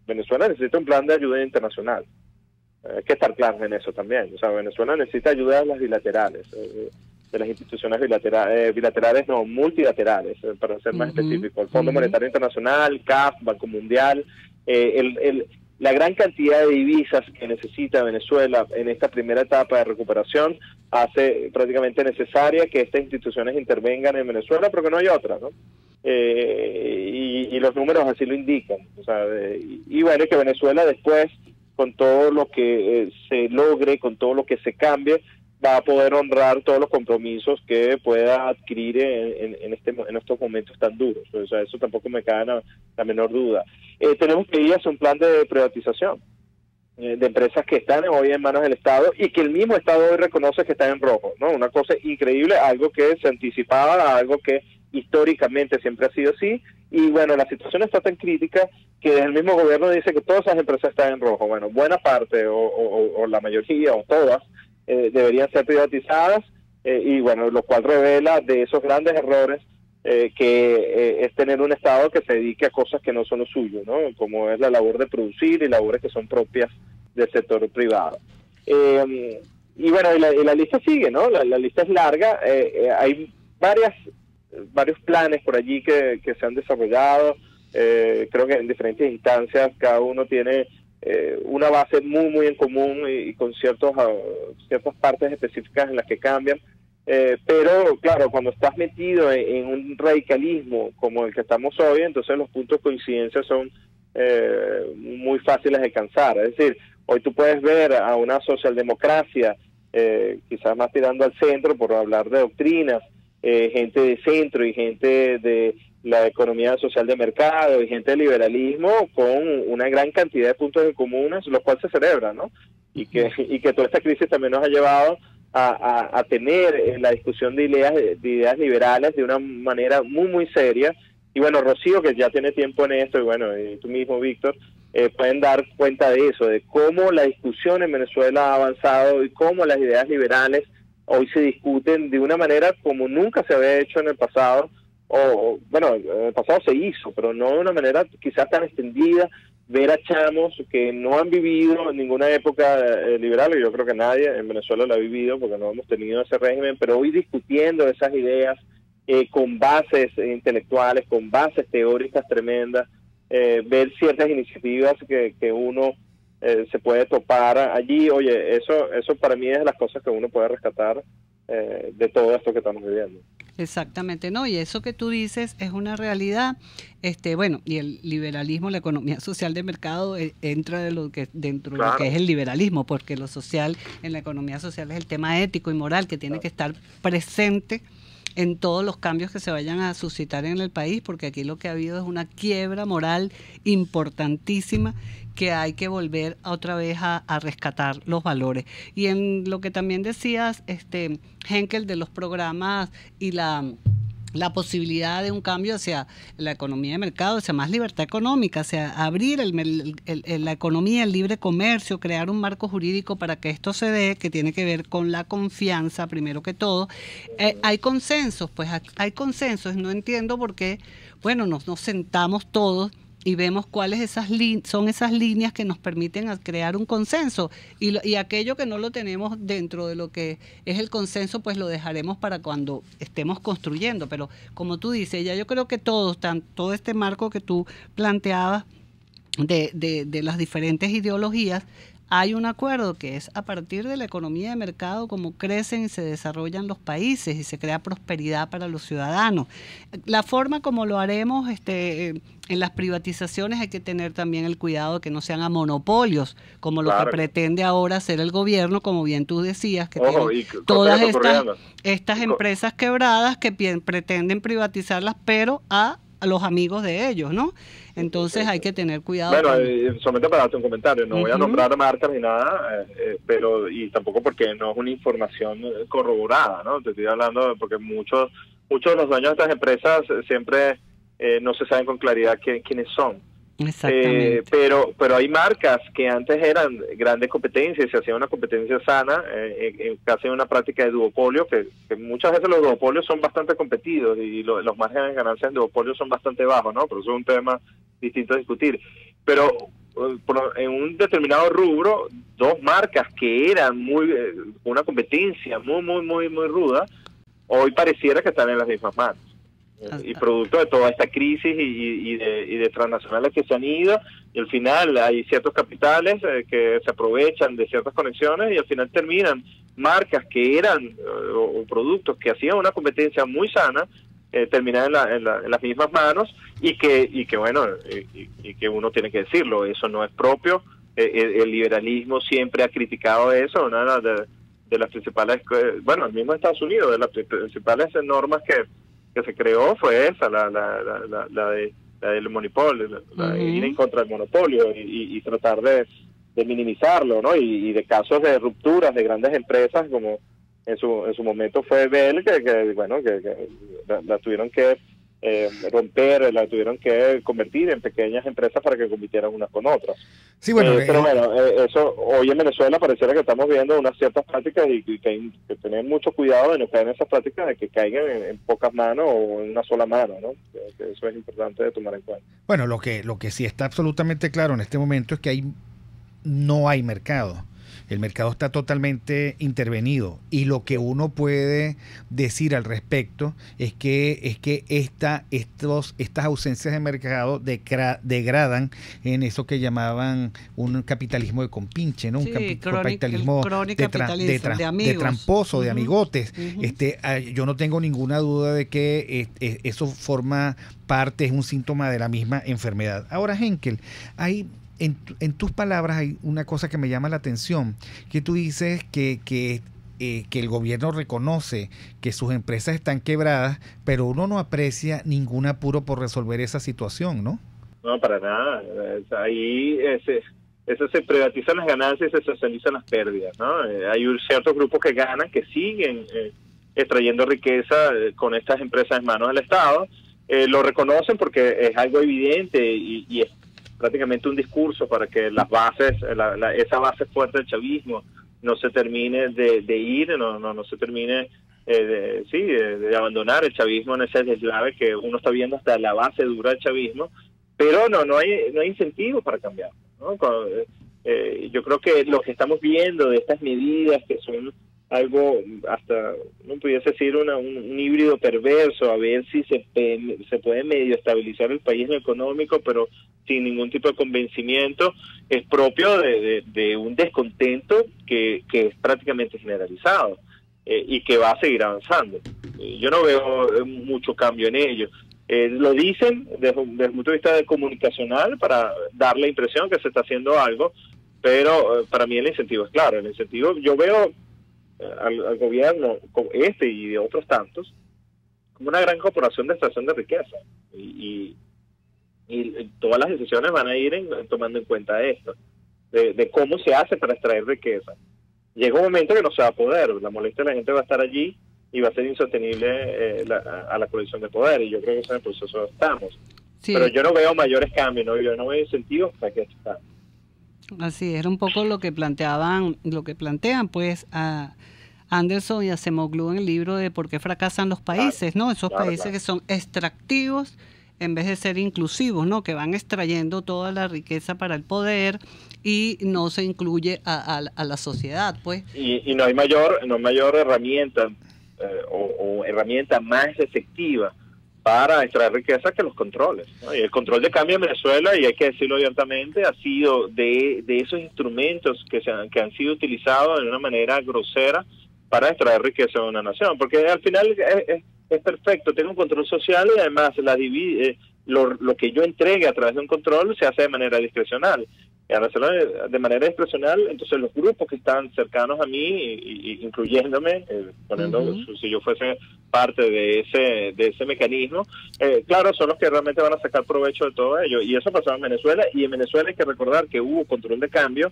Venezuela necesita un plan de ayuda internacional. Hay que estar claros en eso también. O sea, Venezuela necesita ayuda de las bilaterales, de las instituciones bilaterales, no, multilaterales, para ser más específico. El Fondo Monetario Internacional, CAF, Banco Mundial, la gran cantidad de divisas que necesita Venezuela en esta primera etapa de recuperación hace prácticamente necesaria que estas instituciones intervengan en Venezuela, porque no hay otra, ¿no? Y los números así lo indican. O sea, y bueno, que Venezuela después, con todo lo que se logre, con todo lo que se cambie, va a poder honrar todos los compromisos que pueda adquirir en estos momentos tan duros. O sea, eso tampoco me cabe la menor duda. Tenemos que ir hacia un plan de privatización de empresas que están hoy en manos del Estado y que el mismo Estado hoy reconoce que están en rojo, ¿no? Una cosa increíble, algo que se anticipaba, algo que históricamente siempre ha sido así. Y bueno, la situación está tan crítica que el mismo gobierno dice que todas esas empresas están en rojo. Bueno, buena parte o la mayoría o todas deberían ser privatizadas, y bueno, lo cual revela de esos grandes errores que es tener un Estado que se dedique a cosas que no son lo suyo, ¿no? Como es la labor de producir y labores que son propias del sector privado. Y bueno, la lista sigue, ¿no? La lista es larga. Hay varios planes por allí que se han desarrollado. Creo que en diferentes instancias cada uno tiene una base muy en común y con ciertas partes específicas en las que cambian, pero claro, cuando estás metido en un radicalismo como el que estamos hoy, entonces los puntos de coincidencia son muy fáciles de alcanzar. Es decir, hoy tú puedes ver a una socialdemocracia quizás más tirando al centro, por hablar de doctrinas, gente de centro y gente de la economía social de mercado y gente de liberalismo con una gran cantidad de puntos en comunes, los cuales se celebran, ¿no? Y que toda esta crisis también nos ha llevado a tener la discusión de ideas liberales de una manera muy seria. Y bueno, Rocío, que ya tiene tiempo en esto, y bueno, y tú mismo, Víctor, pueden dar cuenta de eso, de cómo la discusión en Venezuela ha avanzado y cómo las ideas liberales hoy se discuten de una manera como nunca se había hecho en el pasado, bueno, en el pasado se hizo, pero no de una manera quizás tan extendida. Ver a chamos que no han vivido ninguna época liberal, y yo creo que nadie en Venezuela la ha vivido porque no hemos tenido ese régimen, pero hoy discutiendo esas ideas con bases intelectuales, con bases teóricas tremendas, ver ciertas iniciativas que uno se puede topar allí. Oye, eso para mí es de las cosas que uno puede rescatar de todo esto que estamos viviendo. Exactamente, no, y eso que tú dices es una realidad. Bueno, y el liberalismo, la economía social de mercado entra dentro de lo que es el liberalismo, porque lo social en la economía social es el tema ético y moral que tiene que estar presente en todos los cambios que se vayan a suscitar en el país, porque aquí lo que ha habido es una quiebra moral importantísima que hay que volver otra vez a rescatar los valores. Y en lo que también decías, Henkel, de los programas y la posibilidad de un cambio hacia la economía de mercado, hacia más libertad económica, hacia abrir la economía, el libre comercio, crear un marco jurídico para que esto se dé, que tiene que ver con la confianza, primero que todo. Hay consensos, pues hay consensos. No entiendo por qué, bueno, nos sentamos todos y vemos cuáles son esas líneas que nos permiten crear un consenso, y aquello que no lo tenemos dentro de lo que es el consenso, pues lo dejaremos para cuando estemos construyendo. Pero como tú dices, ya yo creo que todo este marco que tú planteabas de las diferentes ideologías, hay un acuerdo que es a partir de la economía de mercado como crecen y se desarrollan los países y se crea prosperidad para los ciudadanos. La forma como lo haremos en las privatizaciones, hay que tener también el cuidado de que no sean a monopolios, como lo que pretende ahora hacer el gobierno, como bien tú decías, que todas estas empresas quebradas que pretenden privatizarlas, pero a los amigos de ellos, ¿no? Entonces hay que tener cuidado. Bueno, solamente para darte un comentario, no voy a nombrar marcas ni nada, pero y tampoco porque no es una información corroborada, ¿no? Te estoy hablando porque muchos de los dueños de estas empresas siempre no se saben con claridad quiénes son. Exactamente. Pero hay marcas que antes eran grandes competencias y se hacía una competencia sana, casi una práctica de duopolio, que muchas veces los duopolios son bastante competidos y los márgenes de ganancia en duopolio son bastante bajos, ¿no? Pero eso es un tema distinto a discutir. Pero en un determinado rubro, dos marcas que eran una competencia muy ruda, hoy pareciera que están en las mismas manos. Y producto de toda esta crisis y de transnacionales que se han ido, y al final hay ciertos capitales que se aprovechan de ciertas conexiones y al final terminan marcas que eran o productos que hacían una competencia muy sana, terminan en las mismas manos y que bueno, y que uno tiene que decirlo, eso no es propio. El liberalismo siempre ha criticado eso. Una de las principales, bueno, el mismo Estados Unidos, de las principales normas que se creó fue esa, la del monopolio, la ir en contra del monopolio y tratar de minimizarlo, ¿no? Y de casos de rupturas de grandes empresas, como en su momento fue Bell, que la tuvieron que romper, la tuvieron que convertir en pequeñas empresas para que compitieran unas con otras. Sí, bueno, pero bueno, eso hoy en Venezuela pareciera que estamos viendo unas ciertas prácticas y que hay que tener mucho cuidado de no caer en esas prácticas, de que caigan en pocas manos o en una sola mano, ¿no? Que eso es importante de tomar en cuenta. Bueno, lo que sí está absolutamente claro en este momento es que no hay mercado. El mercado está totalmente intervenido y lo que uno puede decir al respecto es que estas ausencias de mercado degradan en eso que llamaban un capitalismo de compinche, ¿no? Un capitalismo de tramposo, de amigotes. Yo no tengo ninguna duda de que eso forma parte, es un síntoma de la misma enfermedad. Ahora, Henkel, en tus palabras hay una cosa que me llama la atención, que tú dices que el gobierno reconoce que sus empresas están quebradas, pero uno no aprecia ningún apuro por resolver esa situación, ¿no? No, para nada. Ahí eso se privatizan las ganancias y se socializan las pérdidas, ¿no? Hay ciertos grupos que ganan, que siguen extrayendo riqueza con estas empresas en manos del Estado. Lo reconocen porque es algo evidente y es prácticamente un discurso para que las bases, esa base fuerte del chavismo no se termine de ir, no se termine de abandonar el chavismo en ese deslave que uno está viendo hasta la base dura del chavismo, pero no hay incentivos para cambiar, ¿no? Yo creo que lo que estamos viendo de estas medidas que son algo, hasta no pudiese decir un híbrido perverso, a ver si se puede medio estabilizar el país en lo económico, pero sin ningún tipo de convencimiento, es propio de un descontento que es prácticamente generalizado y que va a seguir avanzando. Yo no veo mucho cambio en ello. Lo dicen desde el punto de vista comunicacional para dar la impresión que se está haciendo algo, pero para mí el incentivo es claro. El incentivo, yo veo al gobierno y de otros tantos como una gran corporación de extracción de riqueza y todas las decisiones van a ir tomando en cuenta esto de cómo se hace para extraer riqueza. Llega un momento que no se va a poder, la molestia de la gente va a estar allí y va a ser insostenible a la coalición de poder, y yo creo que en el proceso estamos. Sí. Pero yo no veo mayores cambios, ¿no? Yo no veo incentivos para que esto está. Así era un poco lo que plantean pues a Anderson y Acemoglu en el libro de por qué fracasan los países, ¿no? Esos países que son extractivos en vez de ser inclusivos, ¿no? Que van extrayendo toda la riqueza para el poder y no se incluye a la sociedad, pues. Y no hay mayor herramienta o herramienta más efectiva para extraer riqueza que los controles, ¿no? Y el control de cambio en Venezuela, y hay que decirlo abiertamente, ha sido de esos instrumentos que han sido utilizados de una manera grosera para extraer riqueza de una nación, porque al final es perfecto, tengo un control social y además lo que yo entregue a través de un control se hace de manera discrecional. Y al hacerlo de manera discrecional, entonces los grupos que están cercanos a mí, incluyéndome, si yo fuese parte de ese mecanismo, claro, son los que realmente van a sacar provecho de todo ello. Y eso pasaba en Venezuela, y en Venezuela hay que recordar que hubo control de cambio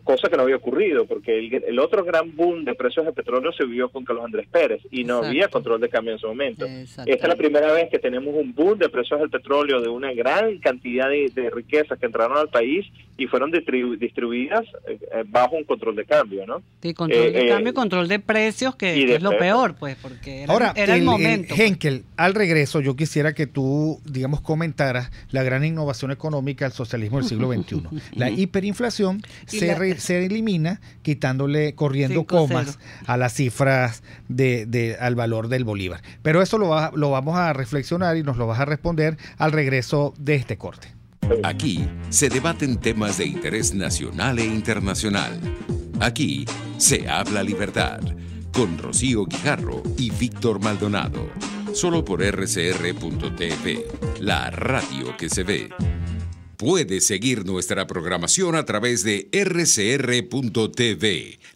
cosa que no había ocurrido, porque el otro gran boom de precios de petróleo se vivió con Carlos Andrés Pérez y no había control de cambio en ese momento. Esta es la primera vez que tenemos un boom de precios del petróleo, de una gran cantidad de riquezas que entraron al país y fueron distribuidas bajo un control de cambio, ¿no? Sí, control de cambio y control de precios, que es lo peor, pues, porque era el momento. Henkel, al regreso, yo quisiera que tú, digamos, comentaras la gran innovación económica del socialismo del siglo XXI. La hiperinflación se elimina corriendo comas a las cifras al valor del bolívar. Pero eso lo vamos a reflexionar y nos lo vas a responder al regreso de este corte. Aquí se debaten temas de interés nacional e internacional. Aquí se habla libertad, con Rocío Guijarro y Víctor Maldonado. Solo por rcr.tv, la radio que se ve. Puedes seguir nuestra programación a través de rcr.tv,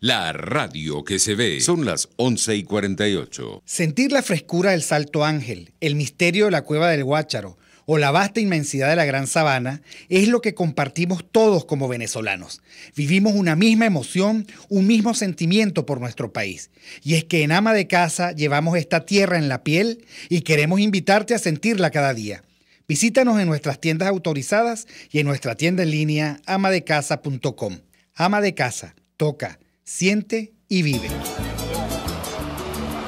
la radio que se ve. Son las 11:48. Sentir la frescura del Salto Ángel, el misterio de la Cueva del Guácharo o la vasta inmensidad de la Gran Sabana es lo que compartimos todos como venezolanos. Vivimos una misma emoción, un mismo sentimiento por nuestro país. Y es que en Ama de Casa llevamos esta tierra en la piel y queremos invitarte a sentirla cada día. Visítanos en nuestras tiendas autorizadas y en nuestra tienda en línea amadecasa.com. Ama de Casa, toca, siente y vive.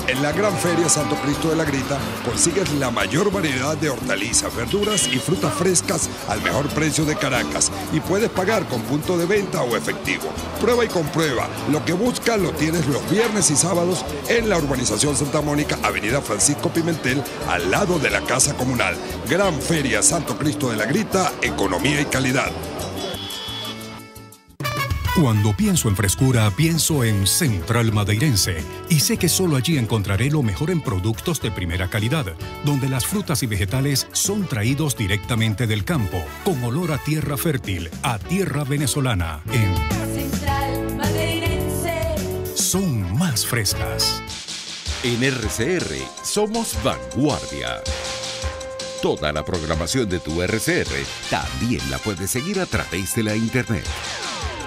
En la Gran Feria Santo Cristo de la Grita consigues la mayor variedad de hortalizas, verduras y frutas frescas al mejor precio de Caracas y puedes pagar con punto de venta o efectivo. Prueba y comprueba. Lo que buscas lo tienes los viernes y sábados en la urbanización Santa Mónica, Avenida Francisco Pimentel, al lado de la Casa Comunal. Gran Feria Santo Cristo de la Grita, economía y calidad. Cuando pienso en frescura, pienso en Central Madeirense. Y sé que solo allí encontraré lo mejor en productos de primera calidad, donde las frutas y vegetales son traídos directamente del campo, con olor a tierra fértil, a tierra venezolana. En Central Madeirense son más frescas. En RCR somos vanguardia. Toda la programación de tu RCR también la puedes seguir a través de la internet.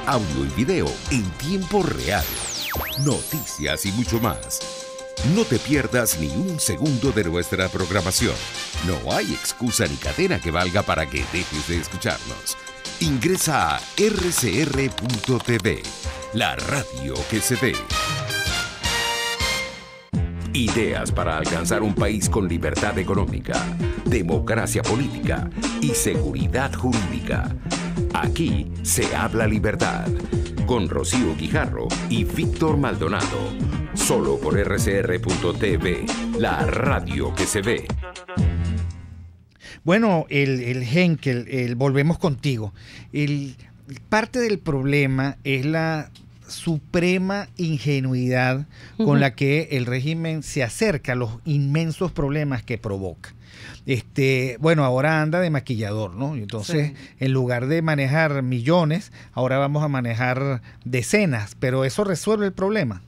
Audio y video en tiempo real, noticias y mucho más. No te pierdas ni un segundo de nuestra programación. No hay excusa ni cadena que valga para que dejes de escucharnos. Ingresa a rcr.tv, la radio que se ve. Ideas para alcanzar un país con libertad económica, democracia política y seguridad jurídica. Aquí se habla libertad, con Rocío Guijarro y Víctor Maldonado. Solo por rcr.tv, la radio que se ve. Bueno, el Henkel, volvemos contigo. Parte del problema es la suprema ingenuidad con la que el régimen se acerca a los inmensos problemas que provoca. Bueno, ahora anda de maquillador, ¿no? Entonces, en lugar de manejar millones, ahora vamos a manejar decenas, pero ¿eso resuelve el problema?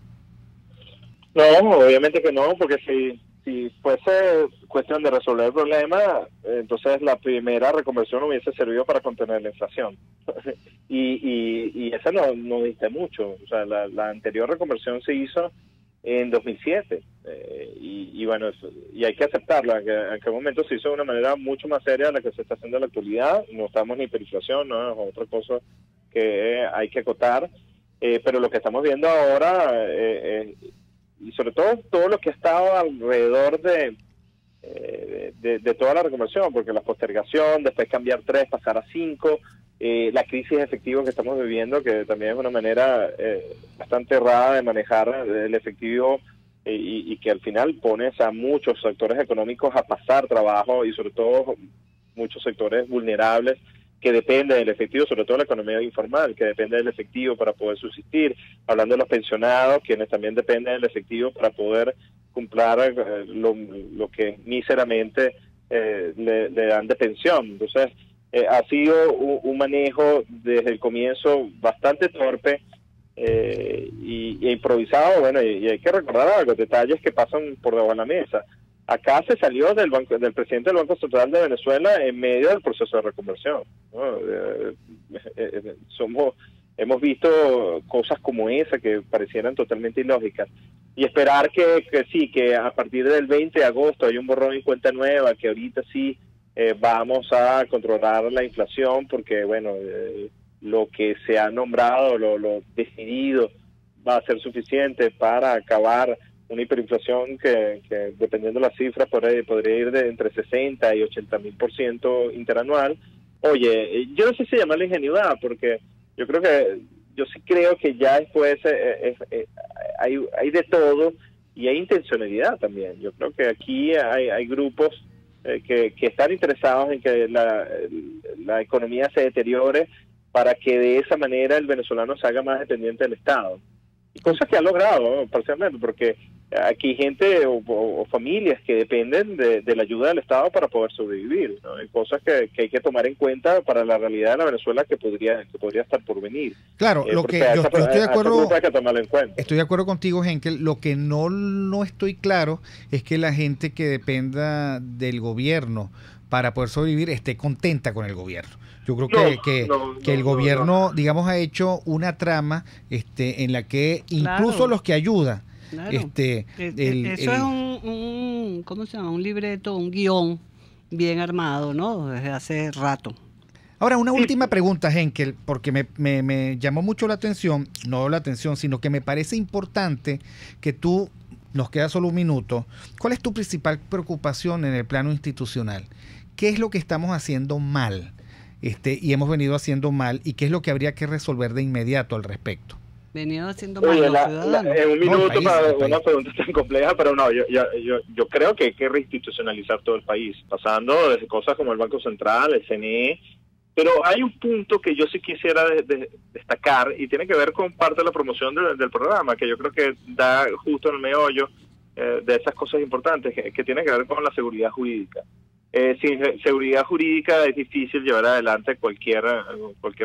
No, obviamente que no, porque si fuese cuestión de resolver el problema, entonces la primera reconversión hubiese servido para contener la inflación. y esa no diste mucho. O sea, la anterior reconversión se hizo en 2007 y bueno, y hay que aceptarlo. En aquel momento se hizo de una manera mucho más seria de la que se está haciendo en la actualidad. No estamos ni hiperinflación, no es otra cosa que hay que acotar, pero lo que estamos viendo ahora y sobre todo lo que ha estado alrededor de toda la reconversión, porque la postergación, después cambiar 3, pasar a 5, la crisis de efectivo que estamos viviendo, que también es una manera bastante errada de manejar el efectivo y que al final pones a muchos sectores económicos a pasar trabajo y sobre todo muchos sectores vulnerables que dependen del efectivo, sobre todo la economía informal, que depende del efectivo para poder subsistir, hablando de los pensionados, quienes también dependen del efectivo para poder cumplir lo que míseramente le dan de pensión. Entonces, ha sido un manejo desde el comienzo bastante torpe y improvisado. Bueno, y hay que recordar algo, detalles que pasan por debajo de la mesa. Acá se salió del presidente del Banco Central de Venezuela en medio del proceso de reconversión, ¿no? Somos hemos visto cosas como esa que parecieran totalmente ilógicas. Y esperar que a partir del 20 de agosto hay un borrón y cuenta nueva, que ahorita sí vamos a controlar la inflación, porque bueno, lo que se ha nombrado, lo decidido, va a ser suficiente para acabar una hiperinflación que dependiendo de las cifras podría ir de entre 60 y 80.000% interanual. Oye, yo no sé si llamarle ingenuidad, porque yo sí creo que ya después hay de todo y hay intencionalidad también. Yo creo que aquí hay grupos que están interesados en que la economía se deteriore para que de esa manera el venezolano se haga más dependiente del Estado. Y cosas que ha logrado, ¿no? Parcialmente, porque aquí hay gente o familias que dependen de la ayuda del Estado para poder sobrevivir, ¿no? Hay cosas que hay que tomar en cuenta para la realidad de la Venezuela que podría estar por venir. Claro, lo que yo estoy de acuerdo, hay que tomarlo en cuenta. Estoy de acuerdo contigo, Henkel. Lo que no estoy claro es que la gente que dependa del gobierno para poder sobrevivir esté contenta con el gobierno. Yo creo que el gobierno, digamos, ha hecho una trama en la que incluso los que ayudan, eso es un ¿cómo se llama? Un libreto, un guión bien armado, ¿no? Desde hace rato. Ahora, una última pregunta, Henkel, porque me llamó mucho la atención, no la atención, sino que me parece importante que tú, nos queda solo un minuto, ¿cuál es tu principal preocupación en el plano institucional? ¿Qué es lo que estamos haciendo mal? Y hemos venido haciendo mal, y qué es lo que habría que resolver de inmediato al respecto. Venido haciendo mal los ciudadanos. En un minuto para una pregunta tan compleja, pero no, yo creo que hay que reinstitucionalizar todo el país, pasando desde cosas como el Banco Central, el CNE, pero hay un punto que yo sí quisiera destacar, y tiene que ver con parte de la promoción del programa, que yo creo que da justo en el meollo de esas cosas importantes, que tiene que ver con la seguridad jurídica. Sin seguridad jurídica es difícil llevar adelante cualquier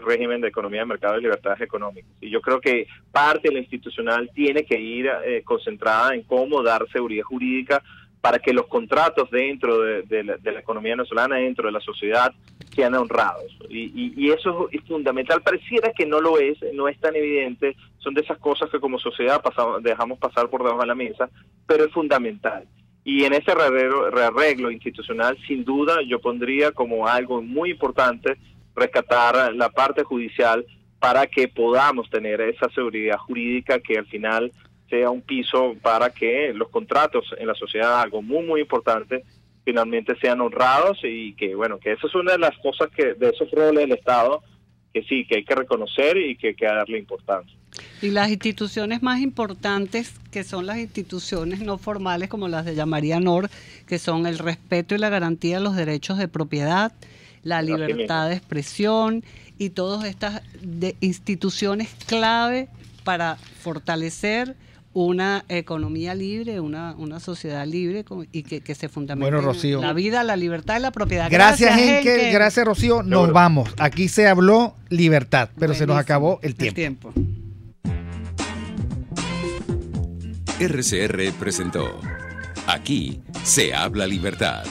régimen de economía de mercado y libertades económicas. Y yo creo que parte de la institucional tiene que ir concentrada en cómo dar seguridad jurídica para que los contratos dentro de la economía venezolana, dentro de la sociedad, sean honrados. Y eso es fundamental. Pareciera que no lo es, no es tan evidente. Son de esas cosas que como sociedad dejamos pasar por debajo de la mesa, pero es fundamental. Y en ese rearreglo institucional, sin duda, yo pondría como algo muy importante rescatar la parte judicial para que podamos tener esa seguridad jurídica que al final sea un piso para que los contratos en la sociedad, algo muy, muy importante, finalmente sean honrados, y que, bueno, que esa es una de las cosas de esos roles del Estado que sí, que hay que reconocer y que hay que darle importancia. Y las instituciones más importantes, que son las instituciones no formales, como las de María Nor, que son el respeto y la garantía de los derechos de propiedad, la libertad de expresión y todas estas instituciones clave para fortalecer una economía libre, una sociedad libre y que se fundamenta en la vida, la libertad y la propiedad. Gracias, Henkel. Gracias, Rocío. Nos vamos. Aquí se habló libertad, pero se nos acabó el tiempo. RCR presentó Aquí se habla libertad.